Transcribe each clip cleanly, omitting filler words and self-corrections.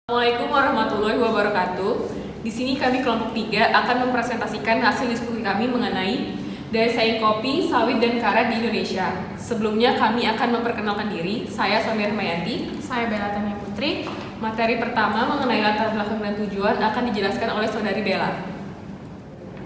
Assalamualaikum warahmatullahi wabarakatuh. Di sini kami kelompok 3 akan mempresentasikan hasil diskusi kami mengenai daya saing kopi, sawit, dan karet di Indonesia. Sebelumnya kami akan memperkenalkan diri. Saya Samir Mayanti. Saya Bella Tania Putri. Materi pertama mengenai latar belakang dan tujuan akan dijelaskan oleh saudari Bella.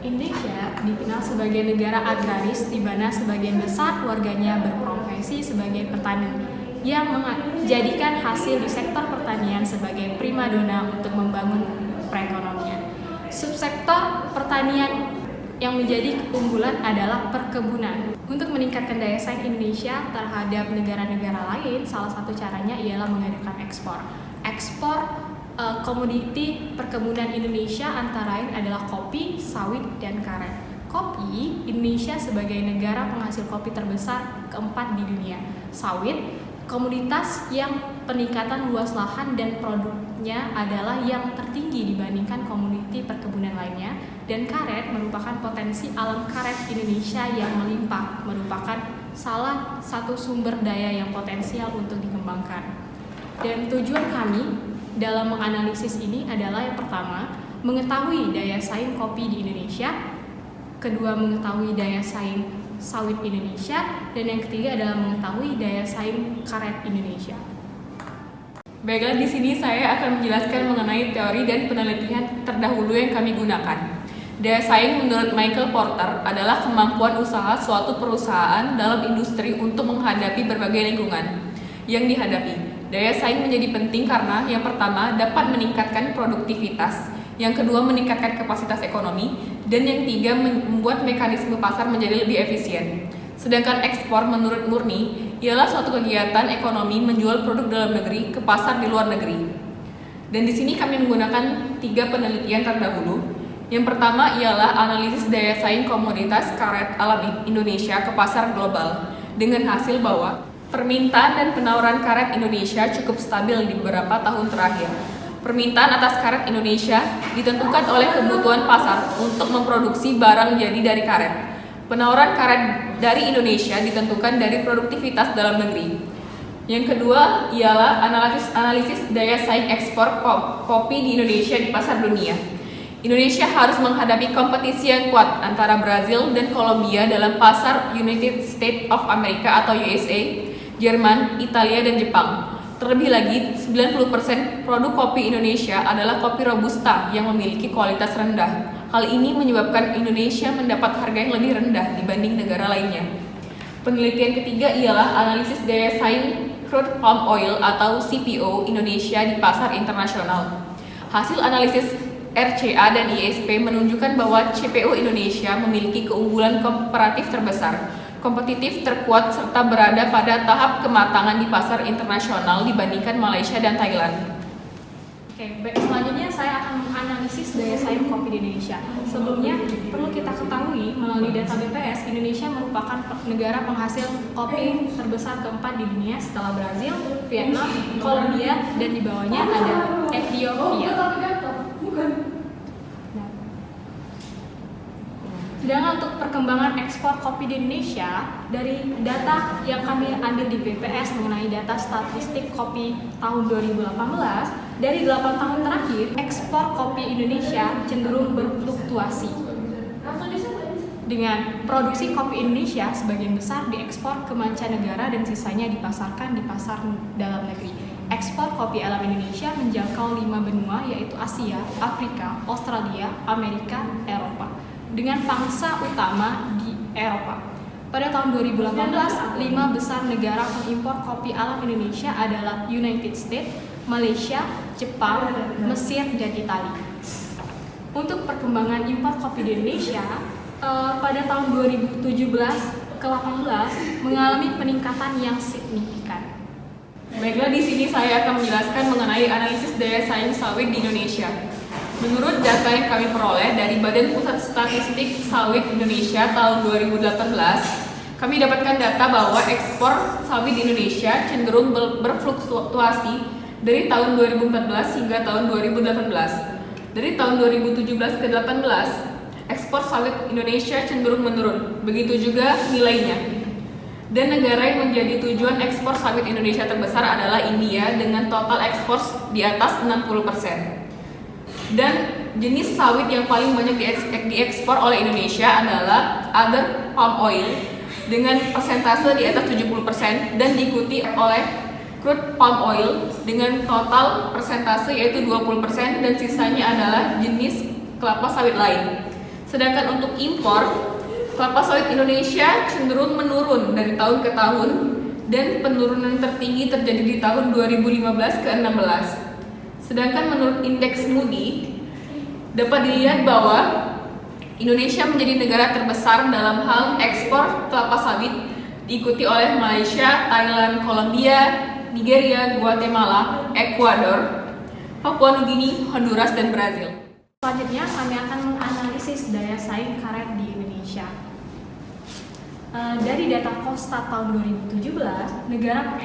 Indonesia dikenal sebagai negara agraris di mana sebagian besar warganya berprofesi sebagai petani yang menjadikan hasil di sektor pertanian sebagai primadona untuk membangun perekonomian. Subsektor pertanian yang menjadi keunggulan adalah perkebunan. Untuk meningkatkan daya saing Indonesia terhadap negara-negara lain, salah satu caranya ialah mengadakan ekspor. Ekspor komoditi perkebunan Indonesia antara lain adalah kopi, sawit, dan karet. Kopi, Indonesia sebagai negara penghasil kopi terbesar keempat di dunia. Sawit, komoditas yang peningkatan luas lahan dan produknya adalah yang tertinggi dibandingkan komoditi perkebunan lainnya. Dan karet merupakan potensi alam karet Indonesia yang melimpah, merupakan salah satu sumber daya yang potensial untuk dikembangkan. Dan tujuan kami dalam menganalisis ini adalah yang pertama, mengetahui daya saing kopi di Indonesia, kedua mengetahui daya saing sawit Indonesia, dan yang ketiga adalah mengetahui daya saing karet Indonesia. Baiklah, di sini saya akan menjelaskan mengenai teori dan penelitian terdahulu yang kami gunakan. Daya saing menurut Michael Porter adalah kemampuan usaha suatu perusahaan dalam industri untuk menghadapi berbagai lingkungan yang dihadapi. Daya saing menjadi penting karena yang pertama dapat meningkatkan produktivitas, yang kedua meningkatkan kapasitas ekonomi, dan yang ketiga membuat mekanisme pasar menjadi lebih efisien. Sedangkan ekspor menurut Murni ialah suatu kegiatan ekonomi menjual produk dalam negeri ke pasar di luar negeri. Dan di sini kami menggunakan 3 penelitian terdahulu. Yang pertama ialah analisis daya saing komoditas karet alam Indonesia ke pasar global dengan hasil bahwa permintaan dan penawaran karet Indonesia cukup stabil di beberapa tahun terakhir. Permintaan atas karet Indonesia ditentukan oleh kebutuhan pasar untuk memproduksi barang jadi dari karet. Penawaran karet dari Indonesia ditentukan dari produktivitas dalam negeri. Yang kedua ialah analisis daya saing ekspor kopi di Indonesia di pasar dunia. Indonesia harus menghadapi kompetisi yang kuat antara Brazil dan Kolombia dalam pasar United States of America atau USA, Jerman, Italia, dan Jepang. Terlebih lagi, 90% produk kopi Indonesia adalah kopi robusta yang memiliki kualitas rendah. Hal ini menyebabkan Indonesia mendapat harga yang lebih rendah dibanding negara lainnya. Penelitian ketiga ialah analisis daya saing crude palm oil atau CPO Indonesia di pasar internasional. Hasil analisis RCA dan ISP menunjukkan bahwa CPO Indonesia memiliki keunggulan komparatif terbesar, kompetitif terkuat, serta berada pada tahap kematangan di pasar internasional dibandingkan Malaysia dan Thailand. Baik, selanjutnya saya akan menganalisis daya saing kopi di Indonesia. Sebelumnya, perlu kita ketahui melalui data BPS, Indonesia merupakan negara penghasil kopi terbesar keempat di dunia setelah Brazil, Vietnam, Kolombia, dan di bawahnya ada Ethiopia. Sedangkan untuk perkembangan ekspor kopi di Indonesia, dari data yang kami ambil di BPS mengenai data statistik kopi tahun 2018, dari 8 tahun terakhir, ekspor kopi Indonesia cenderung berfluktuasi. Dengan produksi kopi Indonesia sebagian besar diekspor ke mancanegara dan sisanya dipasarkan di pasar dalam negeri. Ekspor kopi alam Indonesia menjangkau 5 benua, yaitu Asia, Afrika, Australia, Amerika, Eropa, dengan pangsa utama di Eropa. Pada tahun 2018, 5 besar negara pengimpor kopi alam Indonesia adalah United States, Malaysia, Jepang, Mesir, dan Italia. Untuk perkembangan impor kopi di Indonesia, pada tahun 2017 ke 18 mengalami peningkatan yang signifikan. Baiklah, di sini saya akan menjelaskan mengenai analisis daya saing sawit di Indonesia. Menurut data yang kami peroleh dari Badan Pusat Statistik Sawit Indonesia tahun 2018, kami dapatkan data bahwa ekspor sawit di Indonesia cenderung berfluktuasi dari tahun 2014 hingga tahun 2018. Dari tahun 2017 ke 2018, ekspor sawit Indonesia cenderung menurun. Begitu juga nilainya. Dan negara yang menjadi tujuan ekspor sawit Indonesia terbesar adalah India dengan total ekspor di atas 60%. Dan jenis sawit yang paling banyak diekspor oleh Indonesia adalah other palm oil dengan persentase di atas 70% dan diikuti oleh crude palm oil dengan total persentase yaitu 20% dan sisanya adalah jenis kelapa sawit lain. Sedangkan untuk impor, kelapa sawit Indonesia cenderung menurun dari tahun ke tahun dan penurunan tertinggi terjadi di tahun 2015 ke 16. Sedangkan menurut indeks Moody dapat dilihat bahwa Indonesia menjadi negara terbesar dalam hal ekspor kelapa sawit, diikuti oleh Malaysia, Thailand, Kolombia, Nigeria, Guatemala, Ekuador, Papua Nugini, Honduras, dan Brazil. Selanjutnya kami akan menganalisis daya saing karet di Indonesia. Dari data Kosta tahun 2017, negara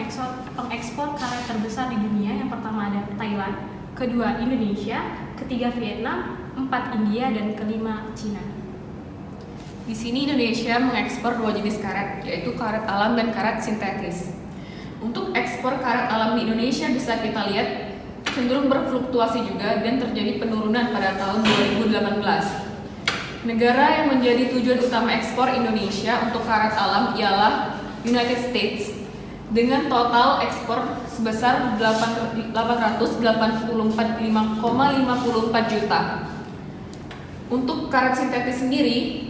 pengekspor karet terbesar di dunia yang pertama ada Thailand, kedua Indonesia, ketiga Vietnam, empat India, dan kelima Cina. Di sini Indonesia mengekspor dua jenis karet, yaitu karet alam dan karet sintetis. Untuk ekspor karet alam di Indonesia bisa kita lihat cenderung berfluktuasi juga dan terjadi penurunan pada tahun 2018. Negara yang menjadi tujuan utama ekspor Indonesia untuk karet alam ialah United States dengan total ekspor sebesar 884,54 juta. Untuk karet sintetis sendiri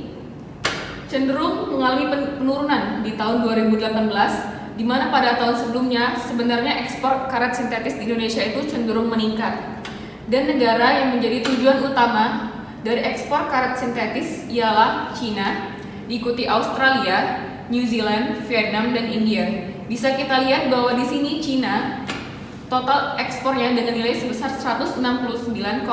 cenderung mengalami penurunan di tahun 2018, di mana pada tahun sebelumnya sebenarnya ekspor karet sintetis di Indonesia itu cenderung meningkat. Dan negara yang menjadi tujuan utama dari ekspor karet sintetis ialah Cina, diikuti Australia, New Zealand, Vietnam, dan India. Bisa kita lihat bahwa di sini Cina total ekspornya dengan nilai sebesar 169,55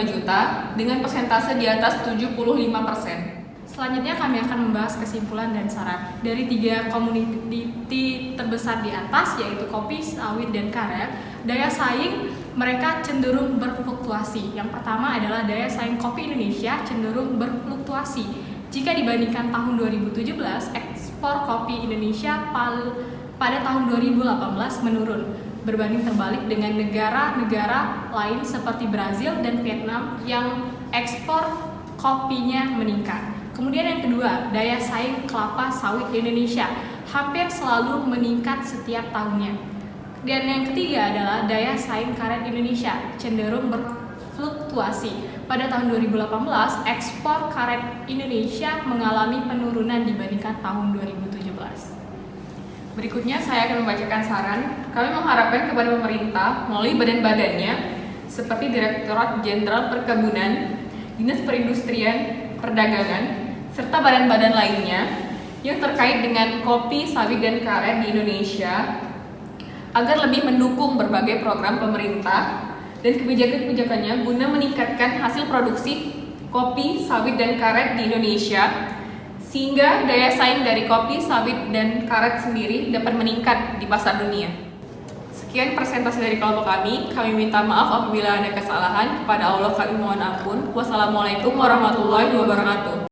juta dengan persentase di atas 75%. Selanjutnya kami akan membahas kesimpulan dan saran. Dari tiga komoditi terbesar di atas yaitu kopi, sawit, dan karet, daya saing mereka cenderung berfluktuasi. Yang pertama adalah daya saing kopi Indonesia cenderung berfluktuasi. Jika dibandingkan tahun 2017, ekspor kopi Indonesia pada tahun 2018 menurun, berbanding terbalik dengan negara-negara lain seperti Brazil dan Vietnam yang ekspor kopinya meningkat. Kemudian yang kedua, daya saing kelapa sawit di Indonesia hampir selalu meningkat setiap tahunnya. Dan yang ketiga adalah daya saing karet Indonesia cenderung berfluktuasi. Pada tahun 2018, ekspor karet Indonesia mengalami penurunan dibandingkan tahun 2017. Berikutnya saya akan membacakan saran. Kami mengharapkan kepada pemerintah melalui badan-badannya seperti Direktorat Jenderal Perkebunan, Dinas Perindustrian, Perdagangan, serta badan-badan lainnya yang terkait dengan kopi, sawit, dan karet di Indonesia agar lebih mendukung berbagai program pemerintah dan kebijakan-kebijakannya guna meningkatkan hasil produksi kopi, sawit, dan karet di Indonesia sehingga daya saing dari kopi, sawit, dan karet sendiri dapat meningkat di pasar dunia. Sekian presentasi dari kelompok kami minta maaf apabila ada kesalahan. Kepada Allah kami mohon ampun. Wassalamualaikum warahmatullahi wabarakatuh.